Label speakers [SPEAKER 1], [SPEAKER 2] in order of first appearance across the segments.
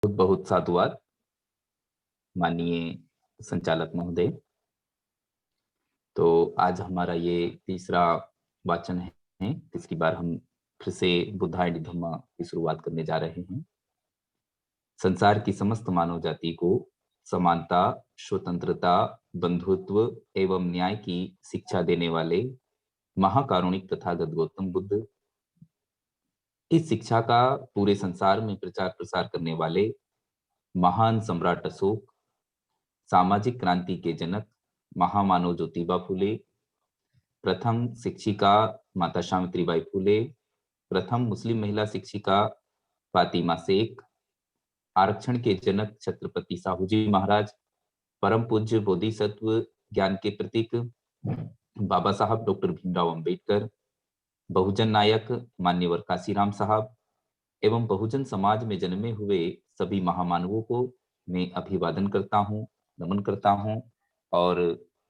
[SPEAKER 1] बहुत बहुत साधुवाद माननीय संचालक महोदय। तो आज हमारा ये तीसरा वाचन है, इसकी बार हम फिर से बुद्धाय धम्मा की शुरुआत करने जा रहे हैं। संसार की समस्त मानव जाति को समानता, स्वतंत्रता, बंधुत्व एवं न्याय की शिक्षा देने वाले महाकारुणिक तथागत गौतम बुद्ध, इस शिक्षा का पूरे संसार में प्रचार प्रसार करने वाले महान सम्राट अशोक, सामाजिक क्रांति के जनक महामानव ज्योतिबा फुले, प्रथम शिक्षिका माता सावित्रीबाई फुले, प्रथम मुस्लिम महिला शिक्षिका फातिमा शेख, आरक्षण के जनक छत्रपति साहू जी महाराज, परम पूज्य बोधिसत्व ज्ञान के प्रतीक बाबा साहब डॉक्टर भीमराव अंबेडकर, बहुजन नायक मान्यवर काशीराम साहब एवं बहुजन समाज में जन्मे हुए सभी महामानवों को मैं अभिवादन करता हूं, नमन करता हूं। और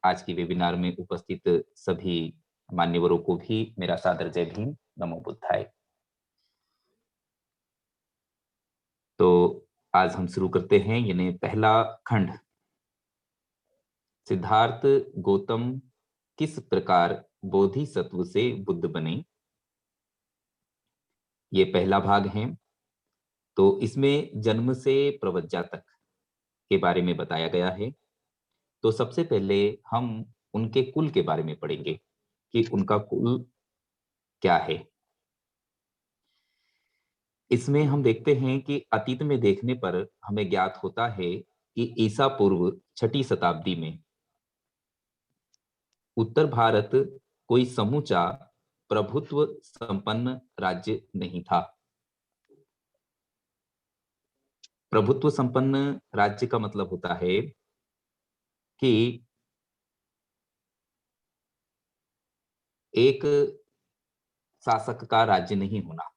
[SPEAKER 1] आज की वेबिनार में उपस्थित सभी मान्यवरों को भी मेरा सादर जय भीम, नमो बुद्धाय। तो आज हम शुरू करते हैं। यानी पहला खंड, सिद्धार्थ गौतम किस प्रकार बोधिसत्व से बुद्ध बने, ये पहला भाग है। तो इसमें जन्म से प्रवज्जा तक के बारे में बताया गया है। तो सबसे पहले हम उनके कुल के बारे में पढ़ेंगे कि उनका कुल क्या है। इसमें हम देखते हैं कि अतीत में देखने पर हमें ज्ञात होता है कि ईसा पूर्व 6ठी शताब्दी में उत्तर भारत कोई समूचा प्रभुत्व संपन्न राज्य नहीं था। प्रभुत्व संपन्न राज्य का मतलब होता है कि एक शासक का राज्य नहीं होना,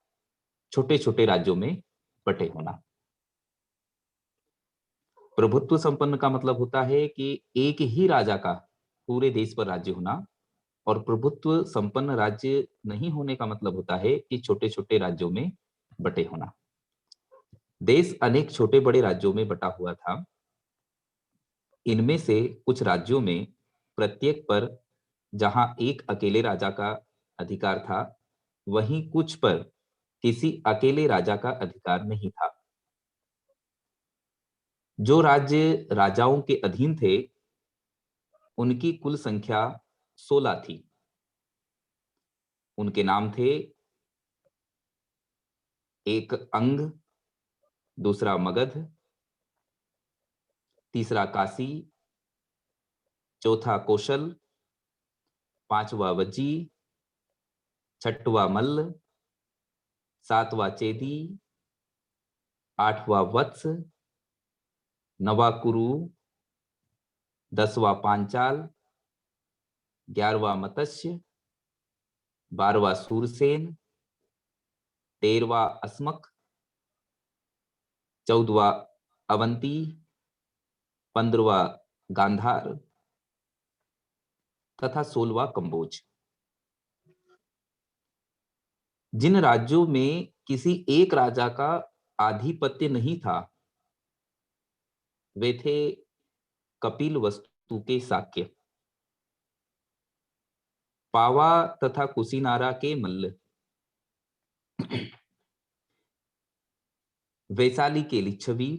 [SPEAKER 1] छोटे छोटे राज्यों में बटे होना। प्रभुत्व संपन्न का मतलब होता है कि एक ही राजा का पूरे देश पर राज्य होना, और प्रभुत्व संपन्न राज्य नहीं होने का मतलब होता है कि छोटे छोटे राज्यों में बटे होना। देश अनेक छोटे बड़े राज्यों में बटा हुआ था। इनमें से कुछ राज्यों में प्रत्येक पर जहां एक अकेले राजा का अधिकार था, वहीं कुछ पर किसी अकेले राजा का अधिकार नहीं था। जो राज्य राजाओं के अधीन थे, उनकी कुल संख्या 16 थी। उनके नाम थे, एक अंग, दूसरा मगध, तीसरा काशी, चौथा कौशल, पांचवा वज्जी, छठवा मल्ल, सातवां चेदी, आठवां वत्स, नवा कुरु, 10वां पांचाल, 11वां मत्स्य, 12वां सूरसेन, 13वां अस्मक, 14वां अवंती, 15वां गांधार तथा 16वां कंबोज। जिन राज्यों में किसी एक राजा का आधिपत्य नहीं था, वे थे कपिल वस्तु के शाक्य, पावा तथा कुशीनारा के मल्ल, वैशाली के लिच्छवी,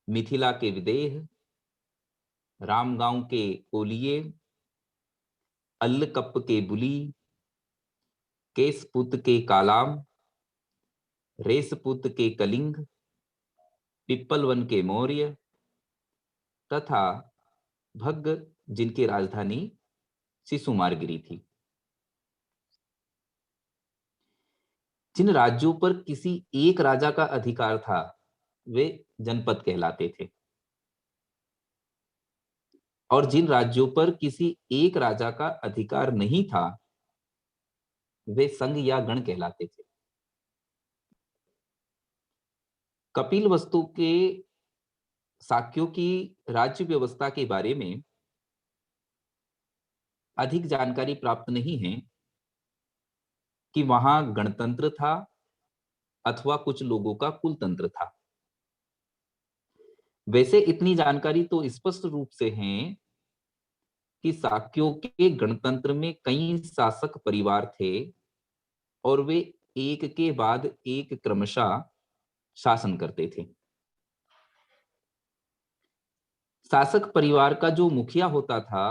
[SPEAKER 1] मिथिला के विदेह, रामगांव के कोलिये, अल्लकप के बुली, केसपुत के कालाम, रेसपुत के कलिंग, पिप्पलवन के मौर्य तथा भग्ग, जिनकी राजधानी सिसुमारगिरी थी। जिन राज्यों पर किसी एक राजा का अधिकार था, वे जनपद कहलाते थे, और जिन राज्यों पर किसी एक राजा का अधिकार नहीं था, वे संघ या गण कहलाते थे। कपिल वस्तु के शाक्यों की राज्य व्यवस्था के बारे में अधिक जानकारी प्राप्त नहीं है कि वहां गणतंत्र था अथवा कुछ लोगों का कुल तंत्र था। वैसे इतनी जानकारी तो स्पष्ट रूप से है कि शाक्यों के गणतंत्र में कई शासक परिवार थे और वे एक के बाद एक क्रमशः शासन करते थे। शासक परिवार का जो मुखिया होता था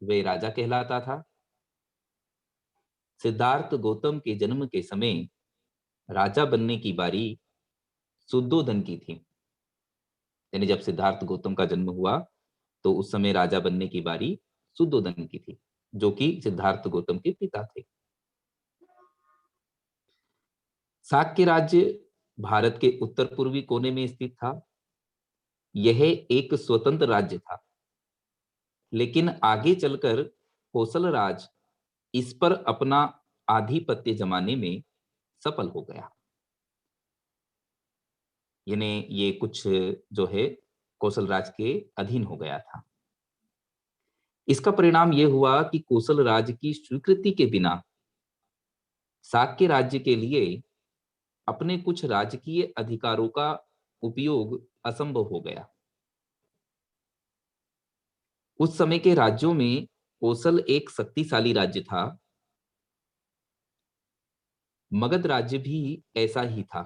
[SPEAKER 1] वे राजा कहलाता था। सिद्धार्थ गौतम के जन्म के समय राजा बनने की बारी शुद्धोधन की थी। यानी जब सिद्धार्थ गौतम का जन्म हुआ तो उस समय राजा बनने की बारी शुद्धोधन की थी, जो कि सिद्धार्थ गौतम के पिता थे। शाक्य राज्य भारत के उत्तर पूर्वी कोने में स्थित था। यह एक स्वतंत्र राज्य था, लेकिन आगे चलकर कोसल राज इस पर अपना आधिपत्य जमाने में सफल हो गया। यानी ये कुछ जो है कौशल राज के अधीन हो गया था। इसका परिणाम यह हुआ कि कौशल राज की स्वीकृति के बिना शाक्य राज्य के लिए अपने कुछ राजकीय अधिकारों का उपयोग असंभव हो गया। उस समय के राज्यों में कौशल एक शक्तिशाली राज्य था। मगध राज्य भी ऐसा ही था।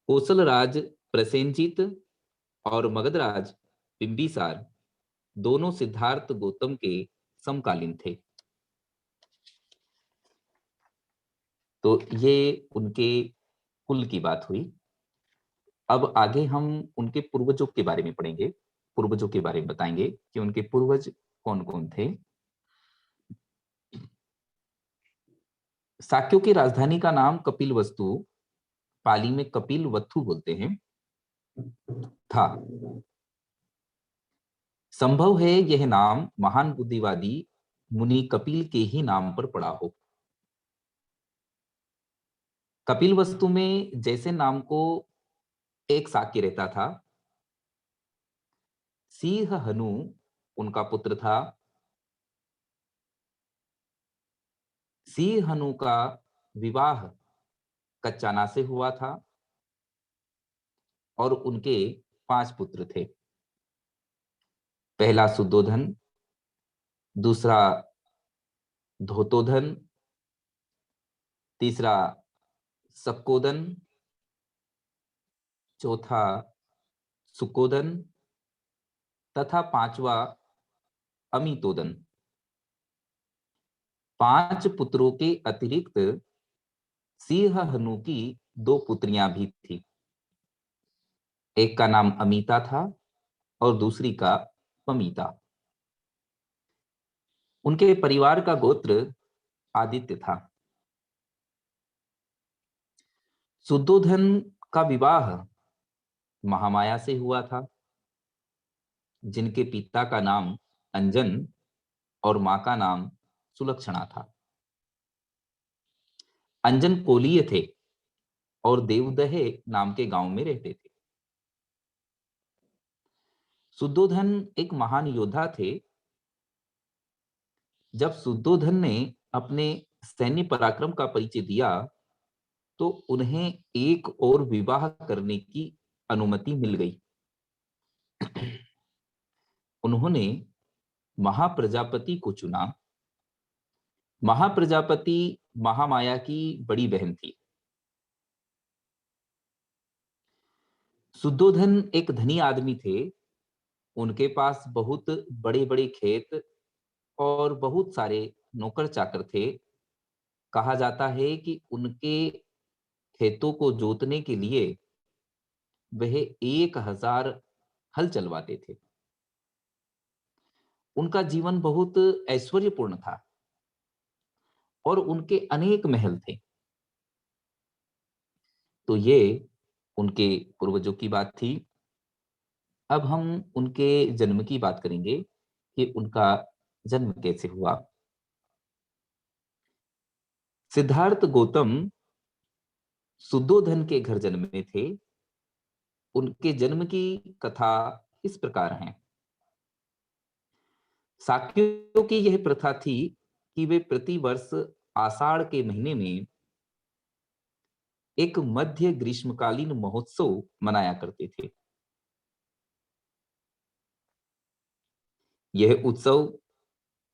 [SPEAKER 1] कौशल राज प्रसेनजीत और मगध राज बिंबिसार दोनों सिद्धार्थ गौतम के समकालीन थे। तो ये उनके कुल की बात हुई। अब आगे हम उनके पूर्वजों के बारे में पढ़ेंगे, पूर्वजों के बारे में बताएंगे कि उनके पूर्वज कौन कौन थे। शाक्यों की राजधानी का नाम कपिलवस्तु, पाली में कपिल वत्थु बोलते हैं, था। संभव है यह नाम महान बुद्धिवादी मुनि कपिल के ही नाम पर पड़ा हो। कपिलवस्तु में जैसे नाम को एक शाक्य रहता था, सिंह हनु उनका पुत्र था। सिंह हनु का विवाह कच्चाना से हुआ था और उनके 5 पुत्र थे। पहला शुद्धोधन, दूसरा धोतोधन, तीसरा सक्कोदन, चौथा सुकोदन तथा पांचवा अमितोदन। 5 पुत्रों के अतिरिक्त सिंह हनु की 2 पुत्रियां भी थी। एक का नाम अमिता था और दूसरी का पमीता। उनके परिवार का गोत्र आदित्य था। शुद्धोधन का विवाह महामाया से हुआ था, जिनके पिता का नाम अंजन और मां का नाम सुलक्षणा था। अंजन कोलीय थे और देवदहे नाम के गांव में रहते थे। शुद्धोधन एक महान योद्धा थे। जब शुद्धोधन ने अपने सैन्य पराक्रम का परिचय दिया तो उन्हें एक और विवाह करने की अनुमति मिल गई। उन्होंने महाप्रजापति को चुना। महाप्रजापति महामाया की बड़ी बहन थी। शुद्धोधन एक धनी आदमी थे। उनके पास बहुत बड़े बड़े खेत और बहुत सारे नौकर चाकर थे। कहा जाता है कि उनके खेतों को जोतने के लिए वह 1000 हल चलवाते थे। उनका जीवन बहुत ऐश्वर्यपूर्ण था और उनके अनेक महल थे। तो ये उनके पूर्वजों की बात थी। अब हम उनके जन्म की बात करेंगे कि उनका जन्म कैसे हुआ। सिद्धार्थ गौतम शुद्धोधन के घर जन्मे थे। उनके जन्म की कथा इस प्रकार है। शाक्यों की यह प्रथा थी कि वे प्रति वर्ष आषाढ़ के महीने में एक मध्य ग्रीष्मकालीन महोत्सव मनाया करते थे। यह उत्सव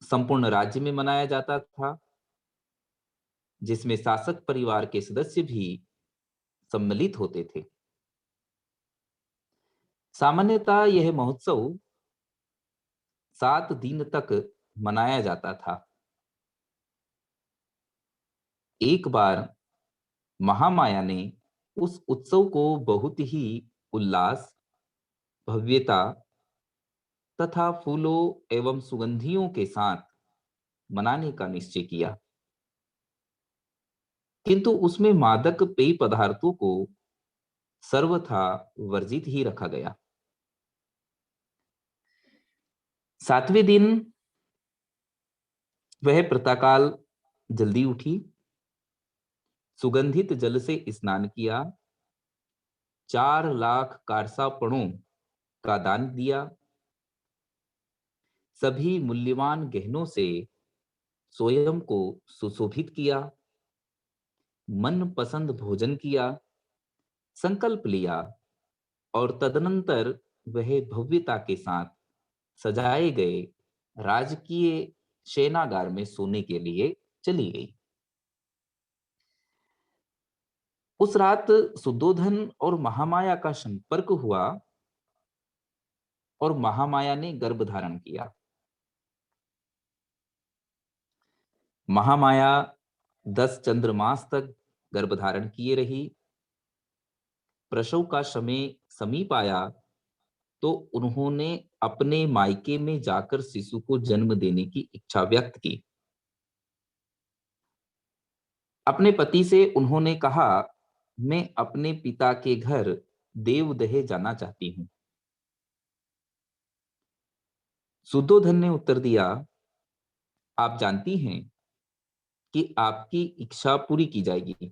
[SPEAKER 1] संपूर्ण राज्य में मनाया जाता था, जिसमें शासक परिवार के सदस्य भी सम्मिलित होते थे। सामान्यतः यह महोत्सव 7 दिन तक मनाया जाता था। एक बार महामाया ने उस उत्सव को बहुत ही उल्लास, भव्यता तथा फूलों एवं सुगंधियों के साथ मनाने का निश्चय किया, किंतु उसमें मादक पेय पदार्थों को सर्वथा वर्जित ही रखा गया। 7वें दिन वह प्रातःकाल जल्दी उठी, सुगंधित जल से स्नान किया, 4 लाख कारसापणों का दान दिया, सभी मूल्यवान गहनों से स्वयं को सुशोभित किया, मन पसंद भोजन किया, संकल्प लिया और तदनंतर वह भव्यता के साथ सजाए गए राजकीय शयनागार में सोने के लिए चली गई। उस रात सुद्धोधन और महामाया का संपर्क हुआ और महामाया ने गर्भ धारण किया। महामाया 10 चंद्रमास तक गर्भ धारण किए रही। प्रसव का समय समीप आया तो उन्होंने अपने मायके में जाकर शिशु को जन्म देने की इच्छा व्यक्त की। अपने पति से उन्होंने कहा, मैं अपने पिता के घर देवदहे जाना चाहती हूँ। सुद्धोधन ने उत्तर दिया, आप जानती हैं कि आपकी इच्छा पूरी की जाएगी।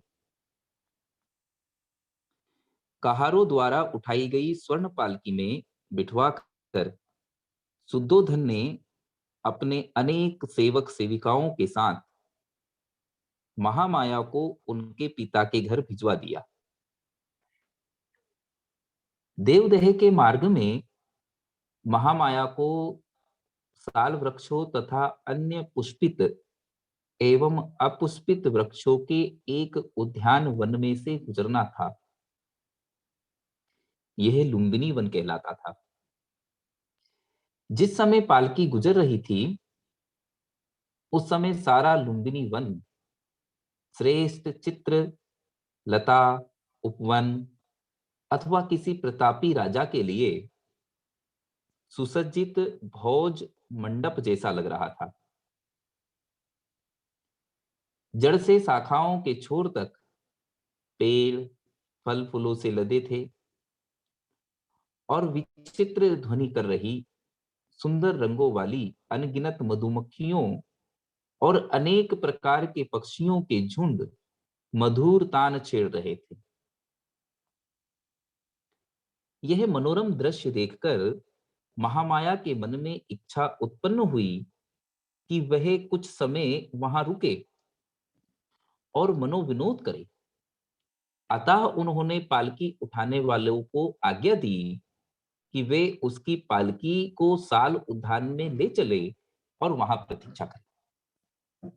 [SPEAKER 1] कहारों द्वारा उठाई गई स्वर्ण पालकी में बिठवा कर सुद्धोधन ने अपने अनेक सेवक सेविकाओं के साथ महामाया को उनके पिता के घर भिजवा दिया। देवदहे के मार्ग में महामाया को साल वृक्षों तथा अन्य पुष्पित एवं अपुष्पित वृक्षों के एक उद्यान वन में से गुजरना था। यह लुम्बिनी वन कहलाता था। जिस समय पालकी गुजर रही थी, उस समय सारा लुम्बिनी वन श्रेष्ठ चित्र, लता, उपवन अथवा किसी प्रतापी राजा के लिए सुसज्जित भोज मंडप जैसा लग रहा था। जड़ से शाखाओं के छोर तक पेड़ फल फूलों से लदे थे और विचित्र ध्वनि कर रही सुंदर रंगों वाली अनगिनत मधुमक्खियों और अनेक प्रकार के पक्षियों के झुंड मधुर तान छेड़ रहे थे। यह मनोरम दृश्य देखकर महामाया के मन में इच्छा उत्पन्न हुई कि वह कुछ समय वहां रुके और मनोविनोद करे। अतः उन्होंने पालकी उठाने वालों को आज्ञा दी कि वे उसकी पालकी को साल उद्यान में ले चले और वहां प्रतीक्षा करें।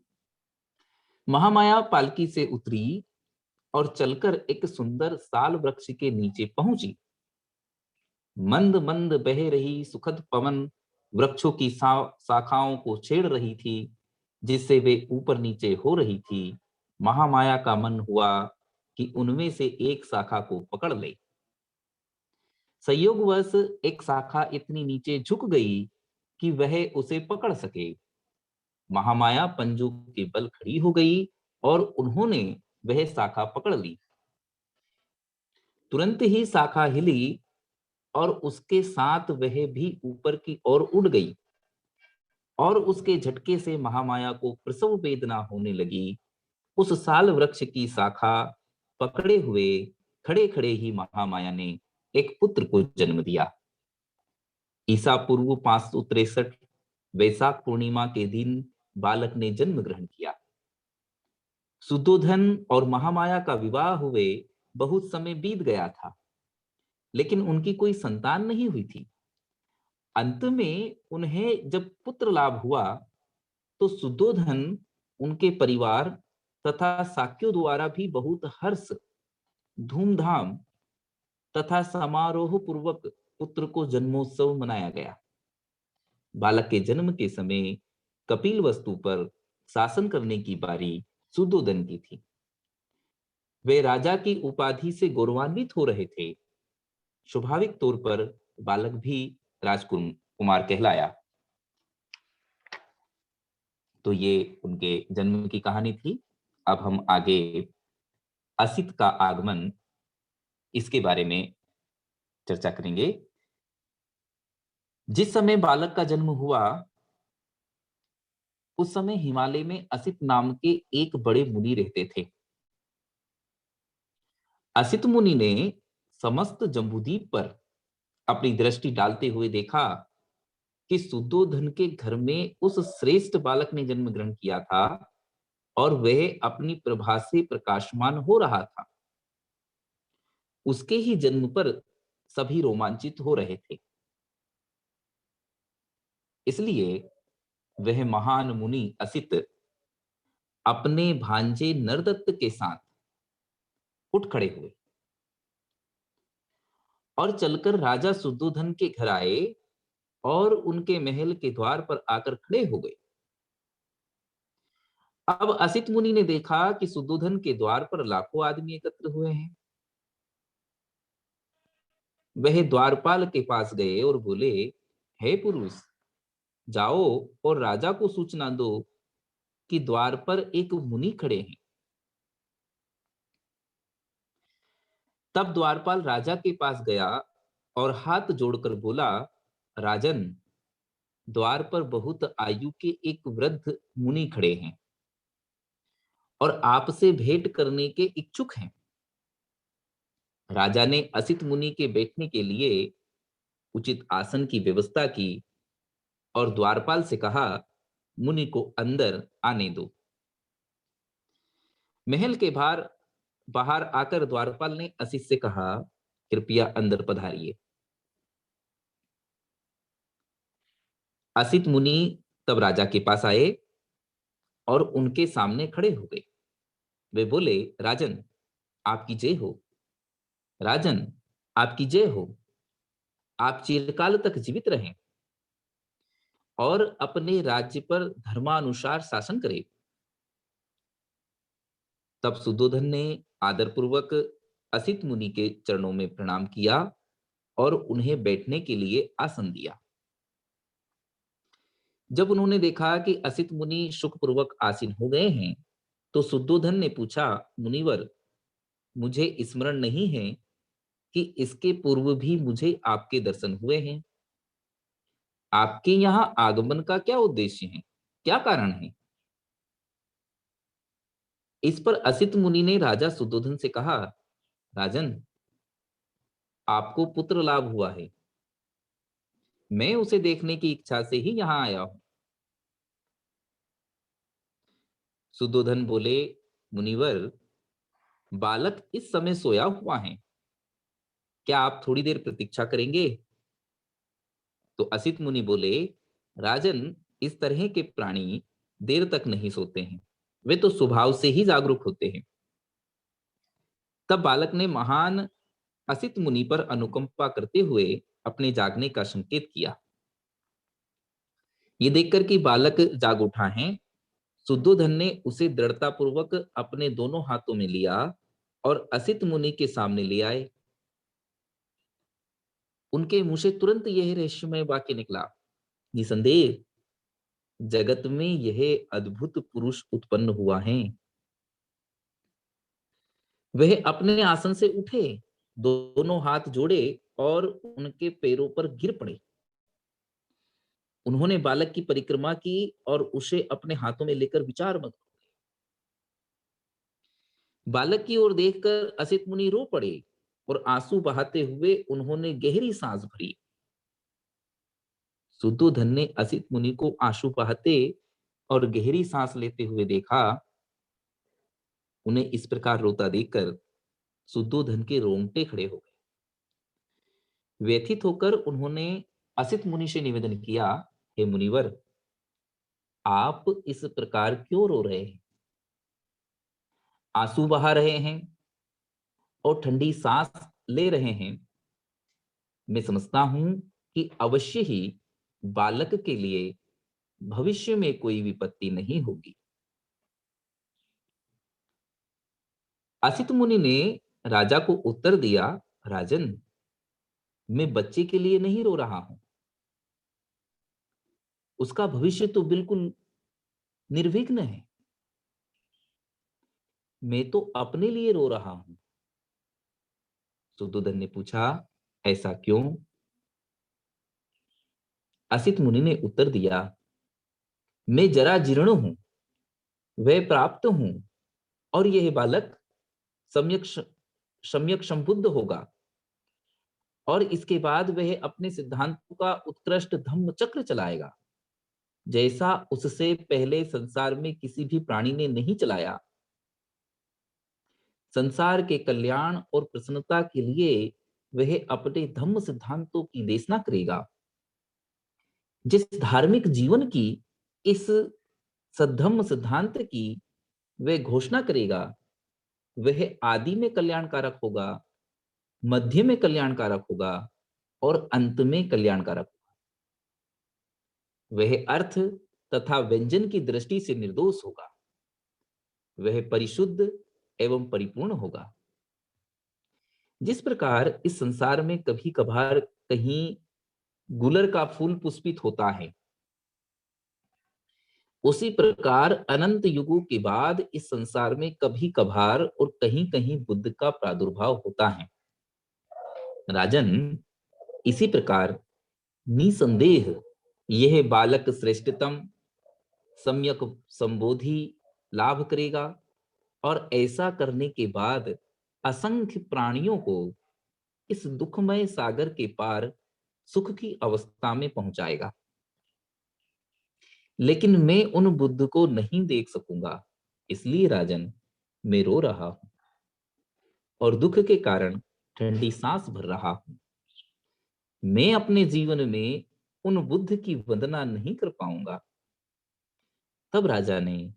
[SPEAKER 1] महामाया पालकी से उतरी और चलकर एक सुंदर साल वृक्ष के नीचे पहुंची। मंद मंद बह रही सुखद पवन वृक्षों की शाखाओं को छेड़ रही थी, जिससे वे ऊपर नीचे हो रही थी। महामाया का मन हुआ कि उनमें से एक शाखा को पकड़ ले। संयोगवश एक शाखा इतनी नीचे झुक गई कि वह उसे पकड़ सके। महामाया पंजों के बल खड़ी हो गई और उन्होंने वह शाखा पकड़ ली। तुरंत ही शाखा हिली और उसके साथ वह भी ऊपर की ओर उड़ गई और उसके झटके से महामाया को प्रसव वेदना होने लगी। उस साल वृक्ष की शाखा पकड़े हुए खड़े खड़े ही महामाया ने एक पुत्र को जन्म दिया। ईसा पूर्व 563 वैशाख पूर्णिमा के दिन बालक ने जन्म ग्रहण किया। सुद्धोधन और महामाया का विवाह हुए बहुत समय बीत गया था, लेकिन उनकी कोई संतान नहीं हुई थी। अंत में उन्हें जब पुत्र लाभ हुआ, तो सुद्धोधन, उनके परिवार तथा साक्यों द्वारा भी बहुत हर्ष, धूमधाम तथा समारोह पूर्वक पुत्र को जन्मोत्सव मनाया गया। बालक के जन्म के समय कपिल वस्तु पर शासन करने की बारी सुद्धोधन की थी। वे राजा की उपाधि से गौरवान्वित हो रहे थे। स्वाभाविक तौर पर बालक भी राजकुमार कहलाया। तो ये उनके जन्म की कहानी थी। अब हम आगे असित का आगमन, इसके बारे में चर्चा करेंगे। जिस समय बालक का जन्म हुआ, उस समय हिमालय में असित नाम के एक बड़े मुनि रहते थे। असित मुनि ने समस्त जम्बूद्वीप पर अपनी दृष्टि डालते हुए देखा कि सुद्धोधन के घर में उस श्रेष्ठ बालक ने जन्म ग्रहण किया था और वह अपनी प्रभा से प्रकाशमान हो रहा था। उसके ही जन्म पर सभी रोमांचित हो रहे थे। इसलिए वह महान मुनि असित अपने भांजे नरदत्त के साथ उठ खड़े हुए और चलकर राजा सुद्धोधन के घर आए और उनके महल के द्वार पर आकर खड़े हो गए। अब असित मुनि ने देखा कि सुद्धोधन के द्वार पर लाखों आदमी एकत्र हुए हैं। वह द्वारपाल के पास गए और बोले, हे पुरुष, जाओ और राजा को सूचना दो कि द्वार पर एक मुनि खड़े हैं। तब द्वारपाल राजा के पास गया और हाथ जोड़कर बोला, राजन, द्वार पर बहुत आयु के एक वृद्ध मुनि खड़े हैं और आपसे भेंट करने के इच्छुक हैं। राजा ने असित मुनि के बैठने के लिए उचित आसन की व्यवस्था की और द्वारपाल से कहा, मुनि को अंदर आने दो। महल के बाहर बाहर आकर द्वारपाल ने असित से कहा, कृपया अंदर पधारिए। असित मुनि तब राजा के पास आए और उनके सामने खड़े हो गए। वे बोले, राजन, आपकी जय हो। राजन, आपकी जय हो। आप चिरकाल तक जीवित रहें और अपने राज्य पर धर्मानुसार शासन करें। तब सुद्धोधन ने आदरपूर्वक असित मुनि के चरणों में प्रणाम किया और उन्हें बैठने के लिए आसन दिया। जब उन्होंने देखा कि असित मुनि सुखपूर्वक आसीन हो गए हैं, तो सुद्धोधन ने पूछा, मुनिवर, मुझे स्मरण नहीं है कि इसके पूर्व भी मुझे आपके दर्शन हुए हैं। आपके यहाँ आगमन का क्या उद्देश्य है, क्या कारण है? इस पर असित मुनि ने राजा सुद्धोधन से कहा, राजन, आपको पुत्र लाभ हुआ है। मैं उसे देखने की इच्छा से ही यहाँ आया हूं। सुद्धोधन बोले, मुनिवर, बालक इस समय सोया हुआ है, क्या आप थोड़ी देर प्रतीक्षा करेंगे? तो असित मुनि बोले, राजन, इस तरह के प्राणी देर तक नहीं सोते हैं, वे तो स्वभाव से ही जागरूक होते हैं। तब बालक ने महान असित मुनि पर अनुकंपा करते हुए अपने जागने का संकेत किया। ये देखकर कि बालक जाग उठा है, शुद्धोधन ने उसे दृढ़ता पूर्वक अपने दोनों हाथों में लिया और असित मुनि के सामने ले आए। उनके मुंह से तुरंत यह रहस्यमय वाक्य निकला, निसंदेह जगत में यह अद्भुत पुरुष उत्पन्न हुआ है। वह अपने आसन से उठे, दोनों हाथ जोड़े और उनके पैरों पर गिर पड़े। उन्होंने बालक की परिक्रमा की और उसे अपने हाथों में लेकर विचार मग्न। बालक की ओर देखकर असित मुनि रो पड़े और आंसू बहाते हुए उन्होंने गहरी सांस भरी। शुद्धोधन ने असित मुनि को आंसू बहाते और गहरी सांस लेते हुए देखा उन्हें इस प्रकार रोता देखकर शुद्धोधन के रोंगटे खड़े हो गए। व्यथित होकर उन्होंने असित मुनि से निवेदन किया, हे मुनिवर, आप इस प्रकार क्यों रो रहे हैं? आंसू बहा रहे हैं और ठंडी सांस ले रहे हैं। मैं समझता हूं कि अवश्य ही बालक के लिए भविष्य में कोई विपत्ति नहीं होगी। असित मुनि ने राजा को उत्तर दिया, राजन, मैं बच्चे के लिए नहीं रो रहा हूं। उसका भविष्य तो बिल्कुल निर्विघ्न है। मैं तो अपने लिए रो रहा हूं। शुद्धोधन ने पूछा, ऐसा क्यों? असित मुनि ने उत्तर दिया, मैं जरा जीर्ण हूं, वह प्राप्त हूं, और यह बालक सम्यक सम्यक संबुद्ध होगा, और इसके बाद वह अपने सिद्धांतों का उत्कृष्ट धम्म चक्र चलाएगा, जैसा उससे पहले संसार में किसी भी प्राणी ने नहीं चलाया। संसार के कल्याण और प्रसन्नता के लिए वह अपने धम्म सिद्धांतों की देशना करेगा। जिस धार्मिक जीवन की, इस सद्धम्म सिद्धांत की वह घोषणा करेगा, वह आदि में कल्याणकारक होगा, मध्य में कल्याणकारक होगा और अंत में कल्याणकारक होगा। वह अर्थ तथा व्यंजन की दृष्टि से निर्दोष होगा। वह परिशुद्ध एवं परिपूर्ण होगा। जिस प्रकार इस संसार में कभी कभार कहीं गुलर का फूल पुष्पित होता है, उसी प्रकार अनंत युगों के बाद इस संसार में कभी कभार और कहीं कहीं बुद्ध का प्रादुर्भाव होता है। राजन, इसी प्रकार निसंदेह यह बालक श्रेष्ठतम सम्यक संबोधि लाभ करेगा, और ऐसा करने के बाद असंख्य प्राणियों को इस दुखमय सागर के पार सुख की अवस्था में पहुंचाएगा। लेकिन मैं उन बुद्ध को नहीं देख सकूंगा, इसलिए राजन, मैं रो रहा हूं और दुख के कारण ठंडी सांस भर रहा हूं। मैं अपने जीवन में उन बुद्ध की वंदना नहीं कर पाऊंगा। तब राजा ने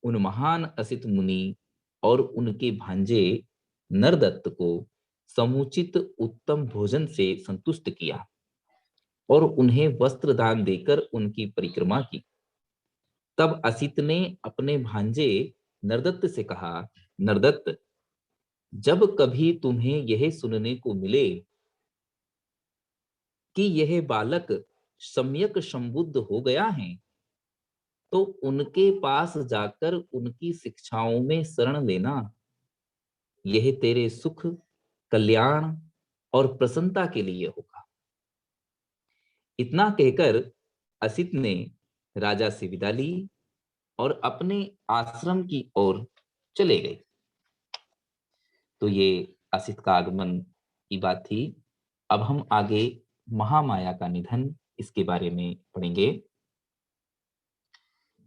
[SPEAKER 1] उन महान असित मुनि और उनके भांजे नरदत्त को समुचित उत्तम भोजन से संतुष्ट किया और उन्हें वस्त्र दान देकर उनकी परिक्रमा की। तब असित ने अपने भांजे नरदत्त से कहा, नरदत्त, जब कभी तुम्हें यह सुनने को मिले कि यह बालक सम्यक संबुद्ध हो गया है, तो उनके पास जाकर उनकी शिक्षाओं में शरण लेना। यह तेरे सुख, कल्याण और प्रसन्नता के लिए होगा। इतना कहकर असित ने राजा से विदा ली और अपने आश्रम की ओर चले गए। तो ये असित का आगमन की बात थी। अब हम आगे महामाया का निधन, इसके बारे में पढ़ेंगे।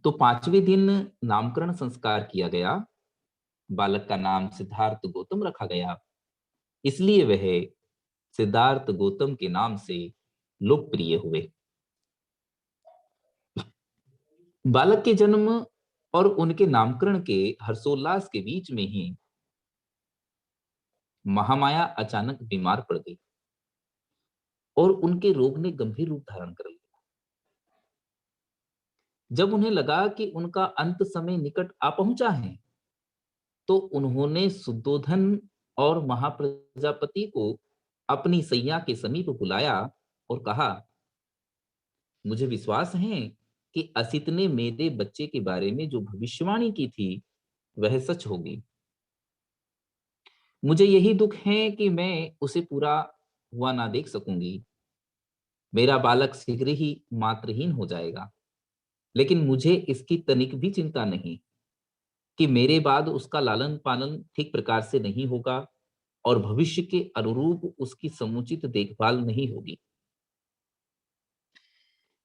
[SPEAKER 1] तो 5वें दिन नामकरण संस्कार किया गया। बालक का नाम सिद्धार्थ गौतम रखा गया, इसलिए वह सिद्धार्थ गौतम के नाम से लोकप्रिय हुए। बालक के जन्म और उनके नामकरण के हर्षोल्लास के बीच में ही महामाया अचानक बीमार पड़ गई और उनके रोग ने गंभीर रूप धारण कर लिया। जब उन्हें लगा कि उनका अंत समय निकट आ पहुंचा है, तो उन्होंने शुद्धोधन और महाप्रजापति को अपनी सैया के समीप बुलाया और कहा, मुझे विश्वास है कि असित ने मेरे बच्चे के बारे में जो भविष्यवाणी की थी वह सच होगी। मुझे यही दुख है कि मैं उसे पूरा हुआ ना देख सकूंगी। मेरा बालक शीघ्र ही मात्रहीन हो जाएगा, लेकिन मुझे इसकी तनिक भी चिंता नहीं कि मेरे बाद उसका लालन पालन ठीक प्रकार से नहीं होगा और भविष्य के अनुरूप उसकी समुचित देखभाल नहीं होगी।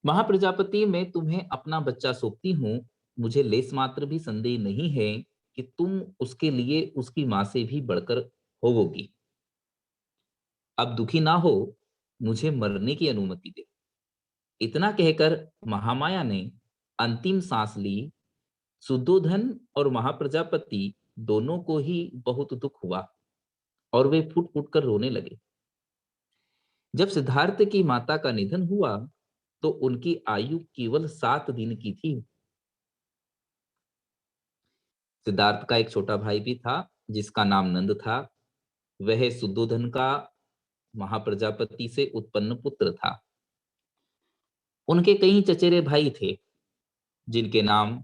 [SPEAKER 1] महाप्रजापति, मैं तुम्हें अपना बच्चा सौंपती हूँ। मुझे लेस मात्र भी संदेह नहीं है कि तुम उसके लिए उसकी मां से भी बढ़कर होवोगी। अब दुखी ना हो, मुझे मरने की अनुमति दे। इतना कहकर महामाया ने अंतिम सांस ली। सुद्धोधन और महाप्रजापति दोनों को ही बहुत दुख हुआ और वे फूट फूट कर रोने लगे। जब सिद्धार्थ की माता का निधन हुआ तो उनकी आयु केवल 7 दिन की थी। सिद्धार्थ का एक छोटा भाई भी था जिसका नाम नंद था। वह सुद्धोधन का महाप्रजापति से उत्पन्न पुत्र था। उनके कई चचेरे भाई थे जिनके नाम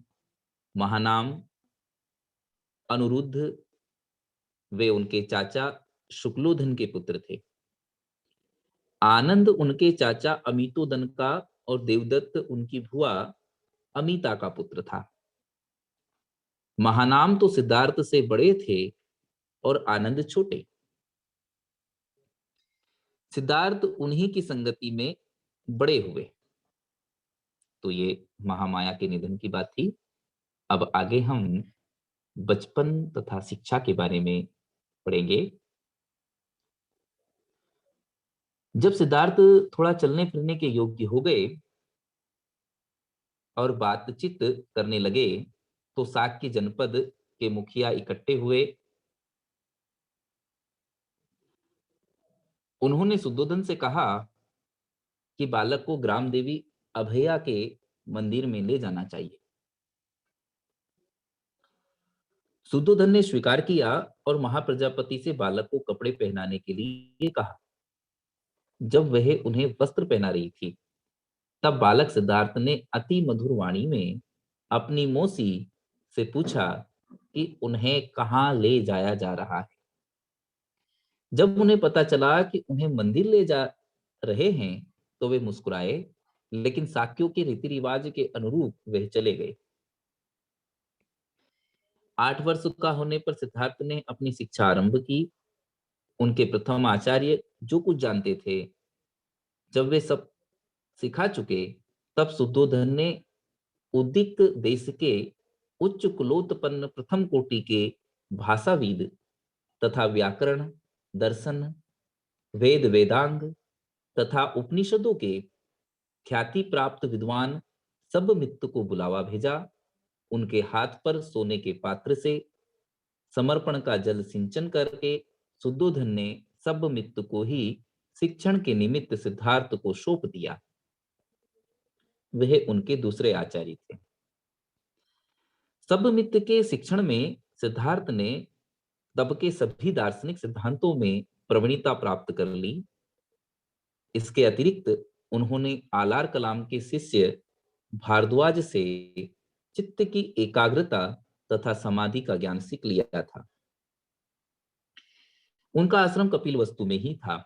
[SPEAKER 1] महानाम, अनुरुद्ध, वे उनके चाचा शुक्लोधन के पुत्र थे। आनंद उनके चाचा अमितोदन का और देवदत्त उनकी भुआ अमिता का पुत्र था। महानाम तो सिद्धार्थ से बड़े थे और आनंद छोटे। सिद्धार्थ उन्हीं की संगति में बड़े हुए। तो ये महामाया के निधन की बात थी। अब आगे हम बचपन तथा शिक्षा के बारे में पढ़ेंगे। जब सिद्धार्थ थोड़ा चलने फिरने के योग्य हो गए और बातचीत करने लगे तो साक्य जनपद के मुखिया इकट्ठे हुए। उन्होंने सुद्धोधन से कहा कि बालक को ग्राम देवी अभया के मंदिर में ले जाना चाहिए। सुद्धोधन ने स्वीकार किया और महाप्रजापति से बालक को कपड़े पहनाने के लिए कहा। जब वह उन्हें वस्त्र पहना रही थी तब बालक सिद्धार्थ ने अति मधुर वाणी में अपनी मौसी से पूछा कि उन्हें कहाँ ले जाया जा रहा है। जब उन्हें पता चला कि उन्हें मंदिर ले जा रहे हैं तो वे मुस्कुराए, लेकिन साक्यों के रीति रिवाज के अनुरूप वे चले गए। 8 वर्ष का होने पर सिद्धार्थ ने अपनी शिक्षा आरंभ की। उनके प्रथम आचार्य जो कुछ जानते थे, जब वे सब सिखा चुके तब शुद्धोधन ने उदिक देश के उच्च कुलोत्पन्न प्रथम कोटि के भाषाविद तथा व्याकरण, दर्शन, वेद वेदांग तथा उपनिषदों के ख्याति प्राप्त विद्वान सब मित्त को बुलावा भेजा। उनके हाथ पर सोने के पात्र से समर्पण का जल सिंचन करके शुद्धोधन ने सब मित्त को ही शिक्षण के निमित्त सिद्धार्थ को सौंप दिया। वह उनके दूसरे आचार्य थे। सब मित्त के शिक्षण में सिद्धार्थ ने तब के सभी दार्शनिक सिद्धांतों में प्रवीणता प्राप्त कर ली। इसके अतिरिक्त उन्होंने आलार कलाम के शिष्य भारद्वाज से चित्त की एकाग्रता तथा समाधि का ज्ञान सीख लिया था। उनका आश्रम कपिल वस्तु में ही था।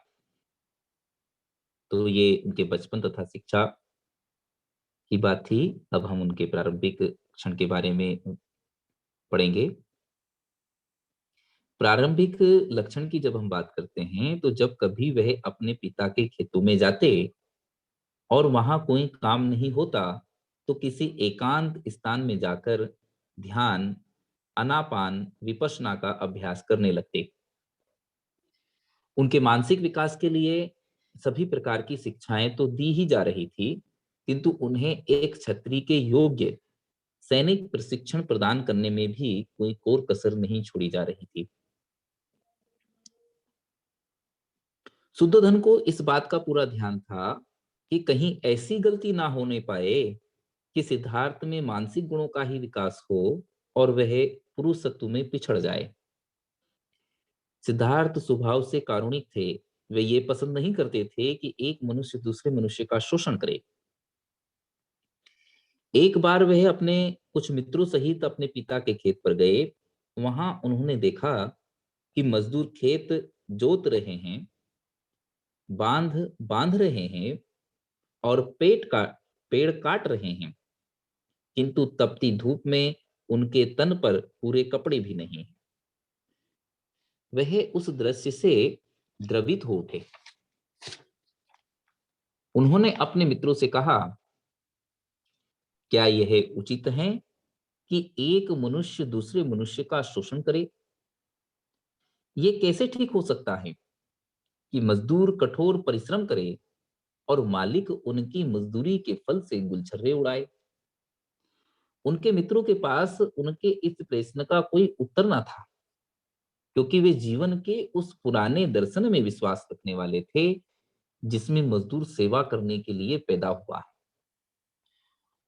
[SPEAKER 1] तो ये उनके बचपन तथा शिक्षा की बात थी। अब हम उनके प्रारंभिक क्षण के बारे में पढ़ेंगे। प्रारंभिक लक्षण की जब हम बात करते हैं तो जब कभी वह अपने पिता के खेतों में जाते और वहां कोई काम नहीं होता तो किसी एकांत स्थान में जाकर ध्यान, आनापान, विपश्यना का अभ्यास करने लगते। उनके मानसिक विकास के लिए सभी प्रकार की शिक्षाएं तो दी ही जा रही थी, किंतु उन्हें एक क्षत्रिय के योग्य सैनिक प्रशिक्षण प्रदान करने में भी कोई कोर कसर नहीं छोड़ी जा रही थी। शुद्धोधन को इस बात का पूरा ध्यान था कि कहीं ऐसी गलती ना होने पाए कि सिद्धार्थ में मानसिक गुणों का ही विकास हो और वह पुरुषत्व में पिछड़ जाए। सिद्धार्थ स्वभाव से कारुणिक थे। वे ये पसंद नहीं करते थे कि एक मनुष्य दूसरे मनुष्य का शोषण करे। एक बार वह अपने कुछ मित्रों सहित अपने पिता के खेत पर गए। वहां उन्होंने देखा कि मजदूर खेत जोत रहे हैं, बांध बांध रहे हैं और पेड़ काट रहे हैं, किंतु तपती धूप में उनके तन पर पूरे कपड़े भी नहीं। वह उस दृश्य से द्रवित हो उठे। उन्होंने अपने मित्रों से कहा, क्या यह उचित है कि एक मनुष्य दूसरे मनुष्य का शोषण करे? ये कैसे ठीक हो सकता है कि मजदूर कठोर परिश्रम करे और मालिक उनकी मजदूरी के फल से गुलछर्रे उड़ाए? उनके मित्रों के पास उनके इस प्रश्न का कोई उत्तर ना था, क्योंकि वे जीवन के उस पुराने दर्शन में विश्वास रखने वाले थे जिसमें मजदूर सेवा करने के लिए पैदा हुआ है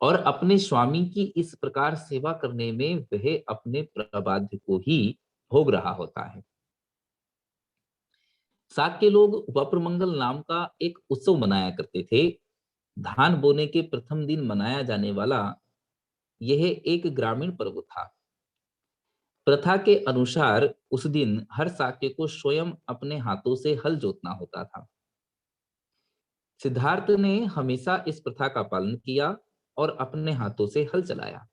[SPEAKER 1] और अपने स्वामी की इस प्रकार सेवा करने में वह अपने प्रबाध्य को ही भोग रहा होता है। साग के लोग वप्रमंगल नाम का एक उत्सव मनाया करते थे। धान बोने के प्रथम दिन मनाया जाने वाला यह एक ग्रामीण पर्व था। प्रथा के अनुसार उस दिन हर साके को स्वयं अपने हाथों से हल जोतना होता था। सिद्धार्थ ने हमेशा इस प्रथा का पालन किया और अपने हाथों से हल चलाया।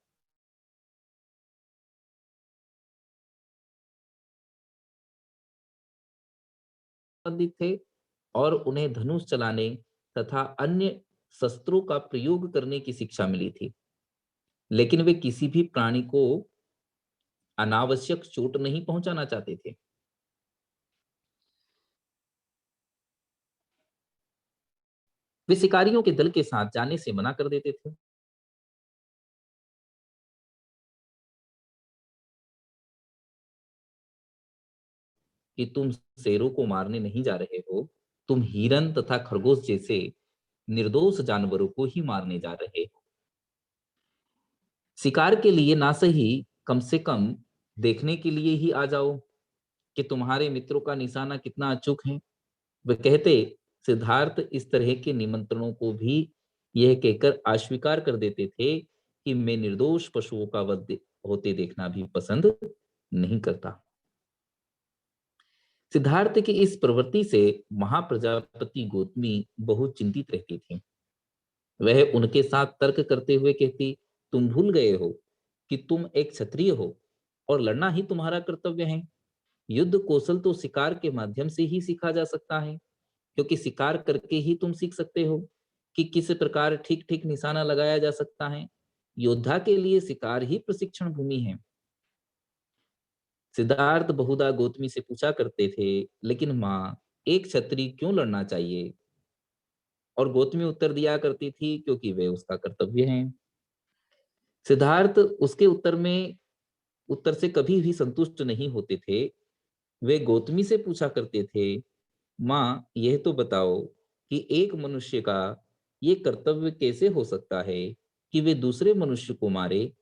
[SPEAKER 1] संबंधित थे और उन्हें धनुष चलाने तथा अन्य शस्त्रों का प्रयोग करने की शिक्षा मिली थी, लेकिन वे किसी भी प्राणी को अनावश्यक चोट नहीं पहुंचाना चाहते थे। वे शिकारियों के दल के साथ जाने से मना कर देते थे। कि तुम शेरों को मारने नहीं जा रहे हो, तुम हिरन तथा खरगोश जैसे निर्दोष जानवरों को ही मारने जा रहे हो। शिकार के लिए ना सही, कम से कम देखने के लिए ही आ जाओ कि तुम्हारे मित्रों का निशाना कितना अचूक है। वे कहते, सिद्धार्थ इस तरह के निमंत्रणों को भी यह कहकर अस्वीकार कर देते थे कि मैं निर्दोष पशुओं का होते देखना भी पसंद नहीं करता। सिद्धार्थ की इस प्रवृत्ति से महाप्रजापति गौतमी बहुत चिंतित रहती थी। वह उनके साथ तर्क करते हुए कहती, तुम भूल गए हो कि तुम एक क्षत्रिय हो और लड़ना ही तुम्हारा कर्तव्य है। युद्ध कौशल तो शिकार के माध्यम से ही सीखा जा सकता है, क्योंकि शिकार करके ही तुम सीख सकते हो कि किस प्रकार ठीक ठीक निशाना लगाया जा सकता है। योद्धा के लिए शिकार ही प्रशिक्षण भूमि है। सिद्धार्थ बहुधा गौतमी से पूछा करते थे, लेकिन माँ, एक क्षत्रिय क्यों लड़ना चाहिए? और गौतमी उत्तर दिया करती थी, क्योंकि वे उसका कर्तव्य है। सिद्धार्थ उसके उत्तर से कभी भी संतुष्ट नहीं होते थे। वे गौतमी से पूछा करते थे, माँ, यह तो बताओ कि एक मनुष्य का ये कर्तव्य कैसे हो सकता है कि वे दूसरे मनुष्य को मारे?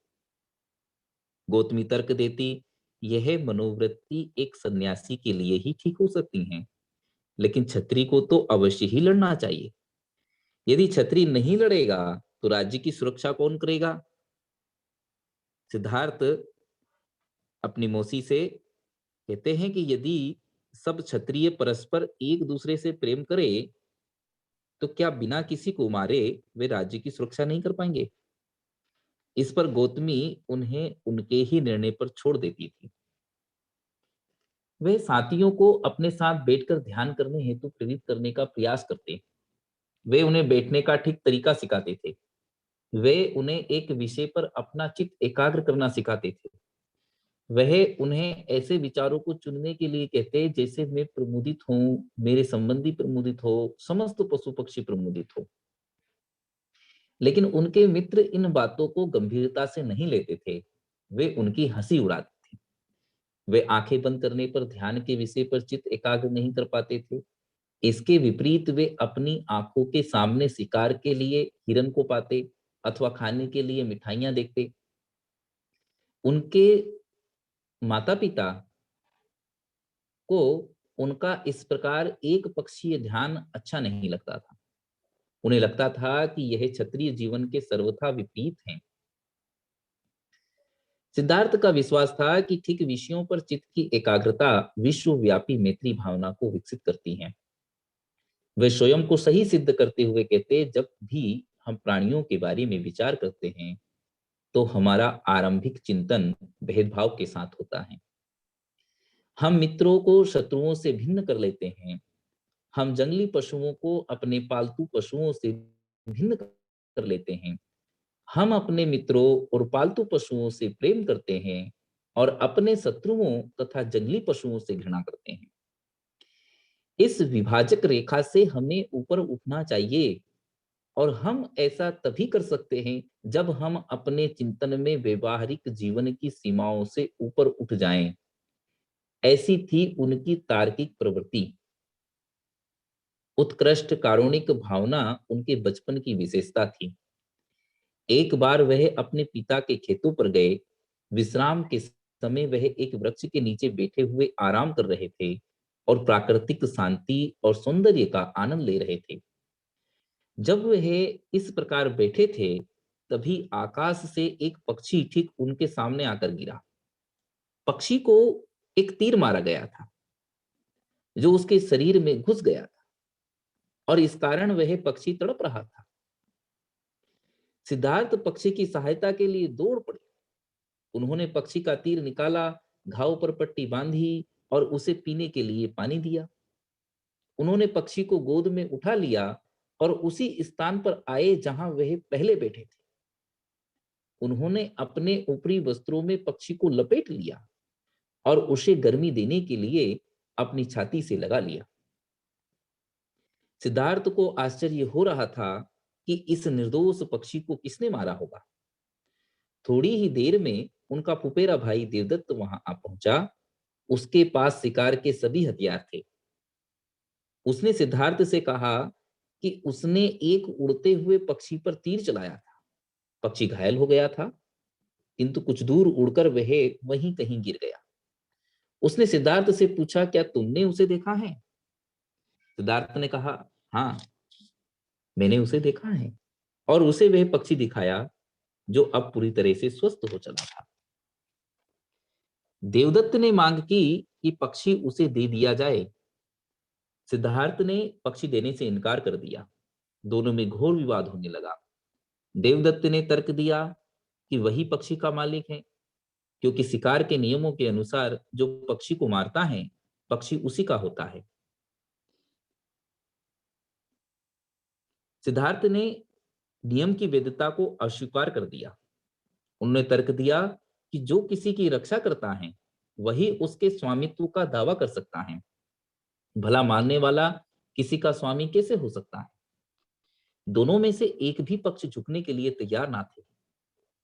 [SPEAKER 1] गौतमी तर्क देती, यह मनोवृत्ति एक सन्यासी के लिए ही ठीक हो सकती है, लेकिन छत्री को तो अवश्य ही लड़ना चाहिए। यदि छत्री नहीं लड़ेगा तो राज्य की सुरक्षा कौन करेगा? सिद्धार्थ अपनी मौसी से कहते हैं कि यदि सब क्षत्रिय परस्पर एक दूसरे से प्रेम करे तो क्या बिना किसी को मारे वे राज्य की सुरक्षा नहीं कर पाएंगे? इस पर गौतमी उन्हें उनके ही निर्णय पर छोड़ देती थी। वे साथियों को अपने साथ बैठकर ध्यान करने हेतु प्रेरित करने का प्रयास करते। वे उन्हें बैठने का ठीक तरीका सिखाते थे। वे उन्हें एक विषय पर अपना चित्त एकाग्र करना सिखाते थे। वह उन्हें ऐसे विचारों को चुनने के लिए कहते जैसे मैं प्रमुदित हूँ, मेरे संबंधी प्रमुदित हो, समस्त पशु पक्षी प्रमुदित हो। लेकिन उनके मित्र इन बातों को गंभीरता से नहीं लेते थे। वे उनकी हंसी उड़ाते थे। वे आंखें बंद करने पर ध्यान के विषय पर चित्त एकाग्र नहीं कर पाते थे। इसके विपरीत वे अपनी आंखों के सामने शिकार के लिए हिरन को पाते अथवा खाने के लिए मिठाइयां देखते। उनके माता पिता को उनका इस प्रकार एक पक्षीय ध्यान अच्छा नहीं लगता था। उन्हें लगता था कि यह क्षत्रिय जीवन के सर्वथा विपरीत है। सिद्धार्थ का विश्वास था कि ठीक विषयों पर चित्त की एकाग्रता विश्वव्यापी मैत्री भावना को विकसित करती है। वे स्वयं को सही सिद्ध करते हुए कहते, जब भी हम प्राणियों के बारे में विचार करते हैं तो हमारा आरंभिक चिंतन भेदभाव के साथ होता है। हम मित्रों को शत्रुओं से भिन्न कर लेते हैं। हम जंगली पशुओं को अपने पालतू पशुओं से भिन्न कर लेते हैं। हम अपने मित्रों और पालतू पशुओं से प्रेम करते हैं और अपने शत्रुओं तथा जंगली पशुओं से घृणा करते हैं। इस विभाजक रेखा से हमें ऊपर उठना चाहिए और हम ऐसा तभी कर सकते हैं जब हम अपने चिंतन में व्यवहारिक जीवन की सीमाओं से ऊपर उठ जाएं। ऐसी थी उनकी तार्किक प्रवृत्ति। उत्कृष्ट कारुणिक भावना उनके बचपन की विशेषता थी। एक बार वह अपने पिता के खेतों पर गए। विश्राम के समय वह एक वृक्ष के नीचे बैठे हुए आराम कर रहे थे और प्राकृतिक शांति और सौंदर्य का आनंद ले रहे थे। जब वह इस प्रकार बैठे थे, तभी आकाश से एक पक्षी ठीक उनके सामने आकर गिरा। पक्षी को एक तीर मारा गया था जो उसके शरीर में घुस गया था और इस कारण वह पक्षी तड़प रहा था। सिद्धार्थ पक्षी की सहायता के लिए दौड़ पड़े। उन्होंने पक्षी का तीर निकाला, घाव पर पट्टी बांधी और उसे पीने के लिए पानी दिया। उन्होंने पक्षी को गोद में उठा लिया और उसी स्थान पर आए जहां वह पहले बैठे थे। उन्होंने अपने ऊपरी वस्त्रों में पक्षी को लपेट लिया और उसे गर्मी देने के लिए अपनी छाती से लगा लिया। सिद्धार्थ को आश्चर्य हो रहा था कि इस निर्दोष पक्षी को किसने मारा होगा। थोड़ी ही देर में उनका फुफेरा भाई देवदत्त वहां आ पहुंचा। उसके पास शिकार के सभी हथियार थे। उसने सिद्धार्थ से कहा कि उसने एक उड़ते हुए पक्षी पर तीर चलाया था। पक्षी घायल हो गया था, किंतु कुछ दूर उड़कर वह वहीं कहीं गिर गया। उसने सिद्धार्थ से पूछा, क्या तुमने उसे देखा है? सिद्धार्थ ने कहा, हाँ, मैंने उसे देखा है। और उसे वह पक्षी दिखाया जो अब पूरी तरह से स्वस्थ हो चला था। देवदत्त ने मांग की कि पक्षी उसे दे दिया जाए। सिद्धार्थ ने पक्षी देने से इनकार कर दिया। दोनों में घोर विवाद होने लगा। देवदत्त ने तर्क दिया कि वही पक्षी का मालिक है, क्योंकि शिकार के नियमों के अनुसार जो पक्षी को मारता है, पक्षी उसी का होता है। सिद्धार्थ ने नियम की वैधता को अस्वीकार कर दिया। उन्होंने तर्क दिया कि जो किसी की रक्षा करता है, वही उसके स्वामित्व का दावा कर सकता है। भला मानने वाला किसी का स्वामी कैसे हो सकता है? दोनों में से एक भी पक्ष झुकने के लिए तैयार ना थे।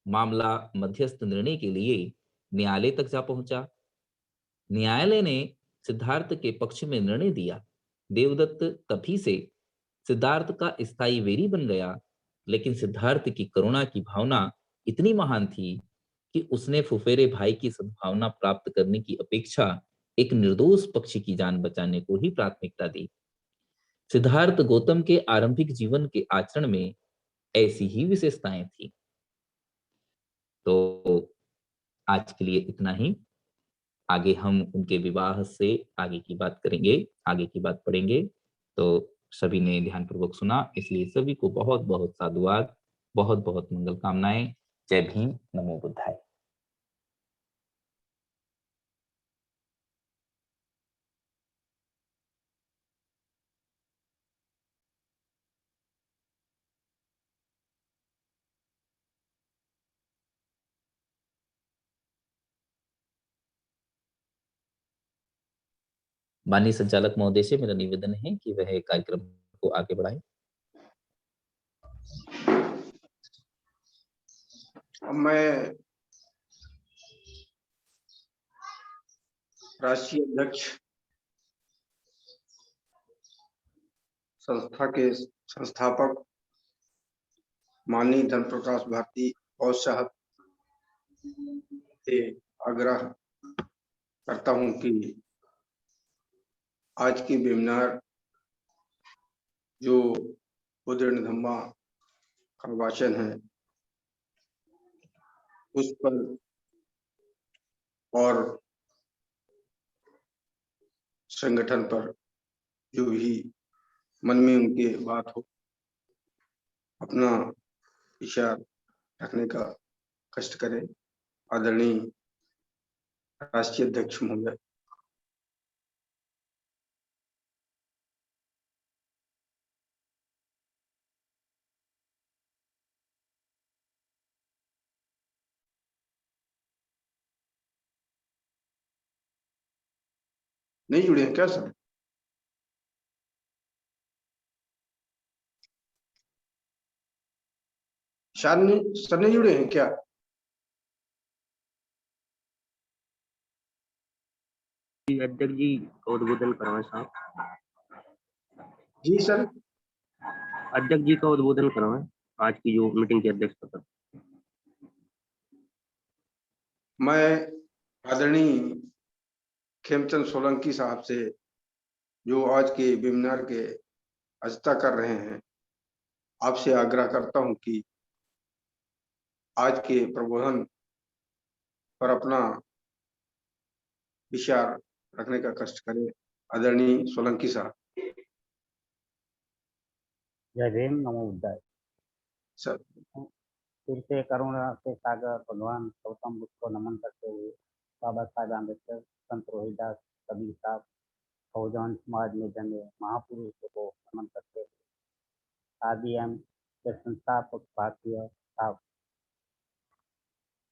[SPEAKER 1] मामला मध्यस्थ निर्णय के लिए न्यायालय तक जा पहुंचा। न्यायालय ने सिद्धार्थ के पक्ष में निर्णय दिया। देवदत्त तभी से सिद्धार्थ का स्थायी वैरी बन गया, लेकिन सिद्धार्थ की करुणा की भावना इतनी महान थी कि उसने फुफेरे भाई की सद्भावना प्राप्त करने की अपेक्षा एक निर्दोष पक्षी की जान बचाने को ही प्राथमिकता दी। सिद्धार्थ गौतम के आरंभिक जीवन के आचरण में ऐसी ही विशेषताएं थी। तो आज के लिए इतना ही। आगे हम उनके विवाह से आगे की बात करेंगे, आगे की बात पढ़ेंगे। तो सभी ने ध्यानपूर्वक सुना, इसलिए सभी को बहुत बहुत साधुवाद, बहुत बहुत मंगल कामनाएं। जय भीम, नमो बुद्धाय। माननीय संचालक महोदय से मेरा निवेदन है कि वह कार्यक्रम को आगे बढ़ाएं।
[SPEAKER 2] मैं राष्ट्रीय अध्यक्ष संस्था के संस्थापक माननीय धन प्रकाश भारती और साहब से आग्रह करता हूं कि आज की वेबिनार जो उदयन धम्मा का वाचन है उस पर और संगठन पर जो भी मन में उनके बात हो अपना विचार रखने का कष्ट करें। आदरणीय राष्ट्रीय अध्यक्ष महोदय। नहीं जुड़े हैं क्या सर? सर नहीं जुड़े हैं क्या?
[SPEAKER 3] अध्यक्ष जी का उद्बोधन करवाएं साहब।
[SPEAKER 2] जी सर।
[SPEAKER 3] अध्यक्ष जी का उद्बोधन करवाएं आज की जो मीटिंग के अध्यक्ष पद।
[SPEAKER 2] मैं आदरणीय खेमचंद सोलंकी साहब से जो आज के वेबिनार के अध्यक्षता कर रहे हैं, आपसे आग्रह करता हूं कि आज के प्रबोधन पर अपना विचार रखने का कष्ट करें। आदरणीय सोलंकी साहब।
[SPEAKER 4] जय भीम, नमो बुद्धाय।
[SPEAKER 2] सर।
[SPEAKER 4] फिर से करुणा के सागर भगवान गौतम बुद्ध को नमन करते हुए बाबा साहेब आम्बेडकर, संत रोहिदास, कबीर साहब, बहुजन समाज में जन्मे महापुरुषों को नमन करते हुए आरबीएम के संस्थापक भारतीय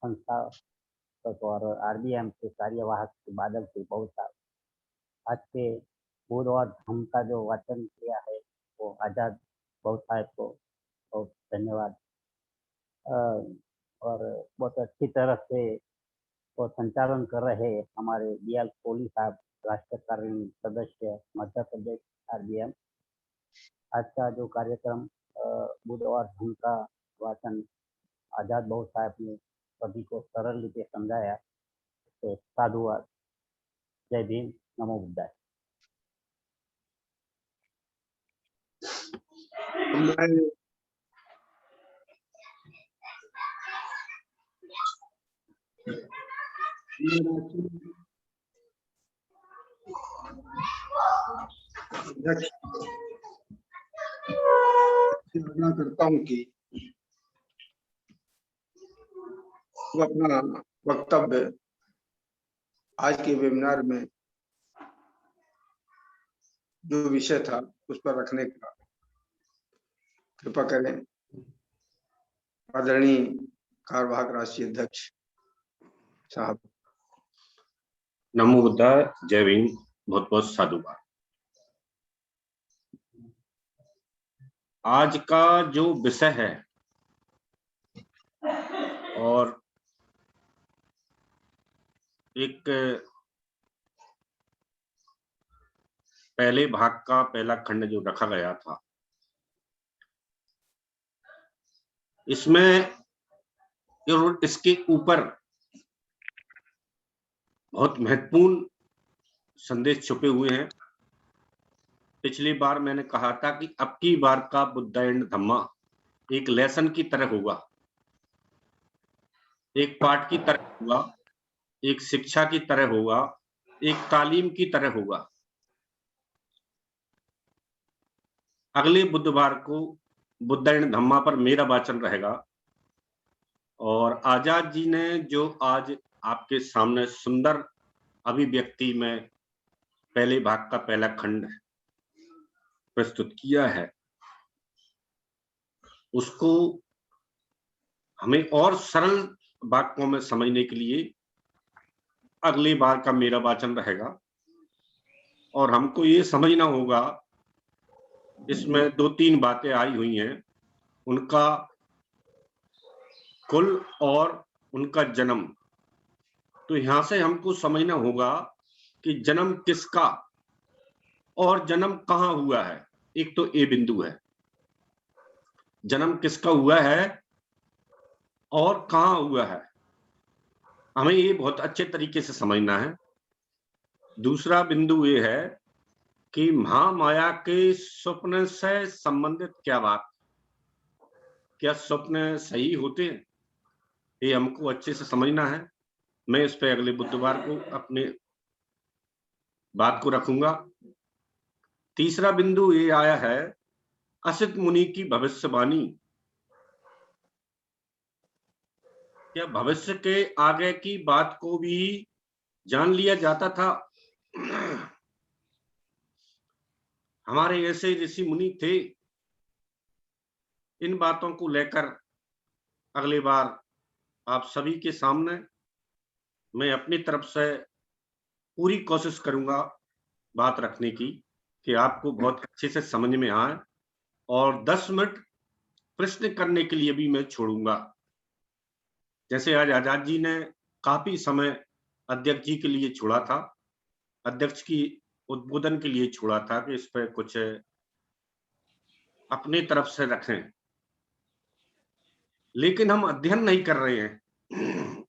[SPEAKER 4] संस्थापक और आरबीएम के कार्यवाहक बादल सिंह बहुत साहब आज के बुद्ध और धम्म का जो वाचन किया है वो आजाद बहुत साहब को बहुत धन्यवाद। और बहुत अच्छी तरह से वो संचालन कर रहे हमारे बीएल कोहली साहब, राष्ट्रीय कार्यकारिणी सदस्य मध्य प्रदेश आरबीएम। आज का जो कार्यक्रम बुधवार धम्म का वाचन आजाद बहुत साहब ने सभी को सरल रीते समझाया, तो साधुवाद। जय भीम, नमो बुद्धाय।
[SPEAKER 2] मैं करता हूं कि वो अपना वक्तव्य आज के वेबिनार में जो विषय था उस पर रखने का कृपा करें। आदरणीय कार्यवाहक राष्ट्रीय अध्यक्ष साहब।
[SPEAKER 5] नमो बुद्धाय, जय भीम, बहुत बहुत साधुवाद। आज का जो विषय है और एक पहले भाग का पहला खंड जो रखा गया था, इसमें इसके ऊपर बहुत महत्वपूर्ण संदेश छुपे हुए हैं। पिछली बार मैंने कहा था कि अब की बार का बुद्ध एंड धम्मा एक लेसन की तरह होगा, एक पाठ की तरह होगा, एक शिक्षा की तरह होगा, एक तालीम की तरह होगा। अगले बुधवार को बुद्ध एंड धम्मा पर मेरा वाचन रहेगा और आजाद जी ने जो आज आपके सामने सुंदर अभिव्यक्ति में पहले भाग का पहला खंड प्रस्तुत किया है, उसको हमें और सरल वाक्यों में समझने के लिए अगली बार का मेरा वाचन रहेगा और हमको ये समझना होगा, इसमें 2-3 बातें आई हुई हैं, उनका कुल और उनका जन्म। तो यहां से हमको समझना होगा कि जन्म किसका और जन्म कहां हुआ है। एक तो ये बिंदु है, जन्म किसका हुआ है और कहां हुआ है, हमें ये बहुत अच्छे तरीके से समझना है। दूसरा बिंदु ये है कि महामाया के स्वप्न से संबंधित क्या बात, क्या स्वप्न सही होते हैं, ये हमको अच्छे से समझना है। मैं इस पे अगले बुधवार को अपने बात को रखूंगा। तीसरा बिंदु ये आया है असित मुनि की भविष्यवाणी। क्या भविष्य के आगे की बात को भी जान लिया जाता था? हमारे ऐसे ऋषि मुनि थे। इन बातों को लेकर अगली बार आप सभी के सामने मैं अपनी तरफ से पूरी कोशिश करूंगा बात रखने की कि आपको बहुत अच्छे से समझ में आए, और 10 मिनट प्रश्न करने के लिए भी मैं छोड़ूंगा। जैसे आज आजाद जी ने काफी समय अध्यक्ष जी के लिए छोड़ा था, अध्यक्ष की उद्बोधन के लिए छोड़ा था कि इस पर कुछ अपने तरफ से रखें, लेकिन हम अध्ययन नहीं कर रहे हैं।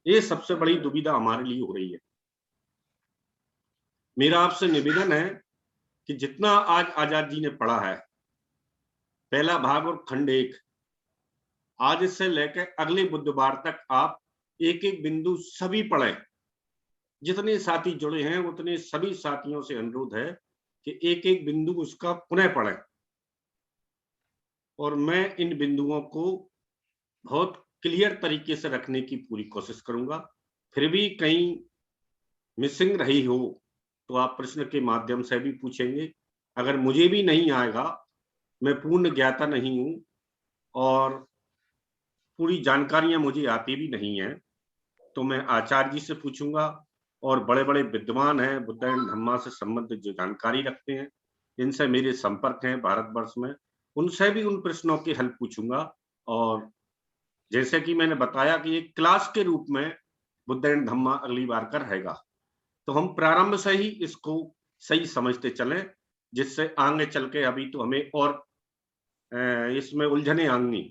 [SPEAKER 5] ये सबसे बड़ी दुविधा हमारे लिए हो रही है। मेरा आपसे निवेदन है कि जितना आज आजाद जी ने पढ़ा है, पहला भाग और खंड 1, आज से लेकर अगले बुधवार तक आप एक एक बिंदु सभी पढ़ें। जितने साथी जुड़े हैं उतने सभी साथियों से अनुरोध है कि एक एक बिंदु उसका पुनः पढ़ें, और मैं इन बिंदुओं को बहुत क्लियर तरीके से रखने की पूरी कोशिश करूंगा। फिर भी कहीं मिसिंग रही हो तो आप प्रश्न के माध्यम से भी पूछेंगे। अगर मुझे भी नहीं आएगा, मैं पूर्ण ज्ञाता नहीं हूं और पूरी जानकारियां मुझे आती भी नहीं है, तो मैं आचार्य जी से पूछूंगा, और बड़े बड़े विद्वान हैं, बुद्धायन धम्मा से संबंधित जो जानकारी रखते हैं, इनसे मेरे संपर्क हैं भारतवर्ष में, उनसे भी उन प्रश्नों के हल पूछूंगा। और जैसे कि मैंने बताया कि एक क्लास के रूप में बुद्धायन धम्मा अगली बार का रहेगा, तो हम प्रारंभ से ही इसको सही समझते चलें, जिससे आगे चल के, अभी तो हमें और इसमें उलझने आएंगी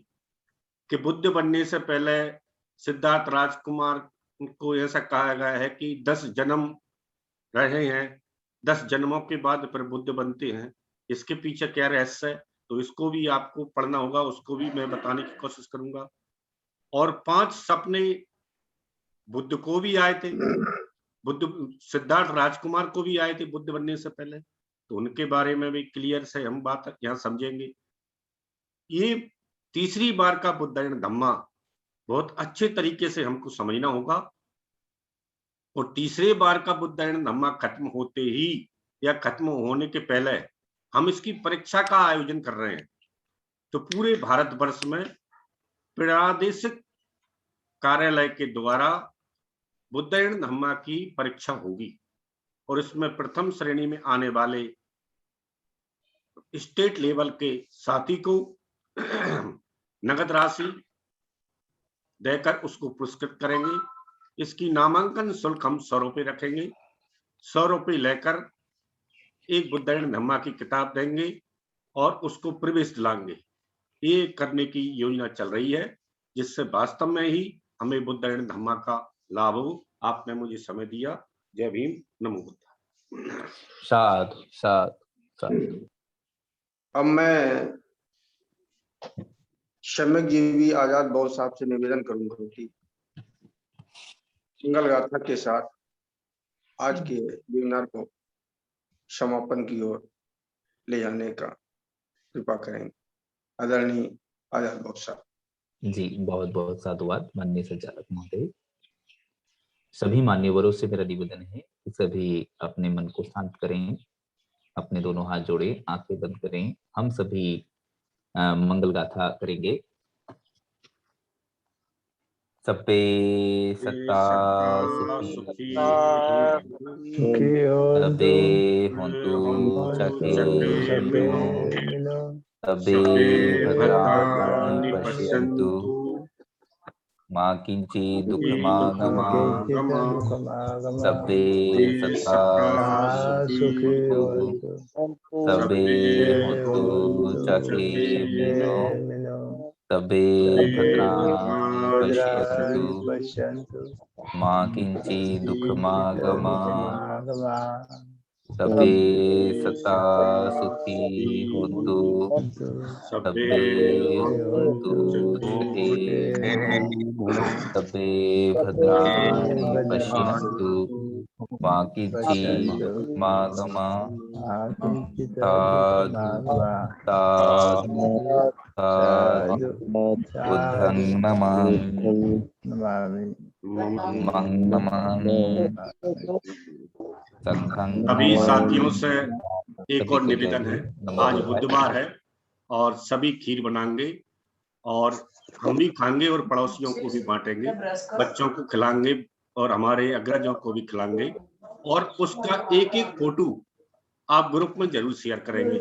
[SPEAKER 5] कि बुद्ध बनने से पहले सिद्धार्थ राजकुमार को ऐसा कहा गया है कि 10 जन्म रहे हैं, 10 जन्मों के बाद फिर बुद्ध बनते हैं। इसके पीछे क्या रहस्य है, तो इसको भी आपको पढ़ना होगा, उसको भी मैं बताने की कोशिश करूंगा। और 5 सपने बुद्ध को भी आए थे, बुद्ध सिद्धार्थ राजकुमार को भी आए थे बुद्ध बनने से पहले, तो उनके बारे में भी क्लियर से हम बात यहाँ समझेंगे। ये तीसरी बार का बुद्धायन धम्मा बहुत अच्छे तरीके से हमको समझना होगा, और तीसरे बार का बुद्धायन धम्मा खत्म होते ही या खत्म होने के पहले हम इसकी परीक्षा का आयोजन कर रहे हैं। तो पूरे भारतवर्ष में प्रादेशिक कार्यालय के द्वारा बुद्धायन धम्मा की परीक्षा होगी, और इसमें प्रथम श्रेणी में आने वाले स्टेट लेवल के साथी को नगद राशि देकर उसको पुरस्कृत करेंगे। इसकी नामांकन शुल्क हम 100 रुपये रखेंगे। 100 रुपये लेकर एक बुद्धायन धम्मा की किताब देंगे और उसको प्रवेश दिलाएंगे। ये करने की योजना चल रही है, जिससे वास्तव में ही हमें बुद्धायन धम्मा का लाभ हो। आपने मुझे समय दिया। जय भीम, नमो बुद्धाय।
[SPEAKER 1] साधु साधु साधु।
[SPEAKER 2] अब मैं सम्यक जीवी आजाद बौद्ध साहब से निवेदन करूंगा कि मंगल गाथा के साथ आज के वेबिनार को समापन की ओर ले जाने का कृपा करेंगे। आदरणीय आजाद बौद्ध साहब।
[SPEAKER 1] जी, बहुत बहुत साधुवाद माननीय संचालक महोदय। सभी मान्यवरों से मेरा निवेदन है कि सभी अपने मन को शांत करें, अपने दोनों हाथ जोड़े, आंखें बंद करें। हम सभी मंगल गाथा करेंगे। सबे सत्ता सुखी, सबे होन्तु सुखिनो, सबे भद्राणि पश्यन्तु, मां किंचित् दुःखमागमः, सबे सत्ता सुखिनो, सबे होन्तु सुखिनो, सबे भद्राणि पश्यन्तु, मां किंचित् दुःखमागमः, सबे सत्ता सुखी होन्तु, सबे होन्तु सुखिनो, सबे भद्राणि पश्यन्तु, मां किंचित् दुःखमागमः। साधु साधु साधु। बुद्धं नमामि, नमामि, संघं
[SPEAKER 5] सभी साथियों से एक
[SPEAKER 1] सभी
[SPEAKER 5] और
[SPEAKER 1] को
[SPEAKER 5] निवेदन है, आज बुधवार है और सभी खीर बनाएंगे और हम भी खाएंगे और पड़ोसियों को भी बांटेंगे, बच्चों को खिलाएंगे और हमारे अग्रजों को भी खिलाएंगे। और उसका एक एक फोटो आप ग्रुप में जरूर शेयर करेंगे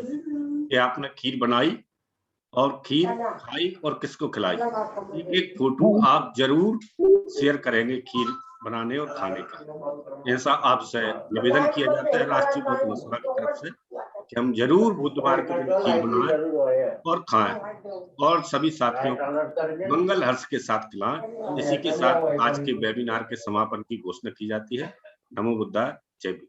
[SPEAKER 5] कि आपने खीर बनाई और खीर खाई और किसको खिलाई। एक फोटो आप जरूर शेयर करेंगे खीर बनाने और खाने का। ऐसा आपसे निवेदन किया जाता है राष्ट्रीय बौद्ध महासभा की तरफ से कि हम जरूर बुधवार के दिन खीर बनाएं और खाएं और सभी साथियों को मंगल हर्ष के साथ खिलाएं। इसी के साथ आज के वेबिनार के समापन की घोषणा की जाती है। नमो बुद्धाय, जय भीम।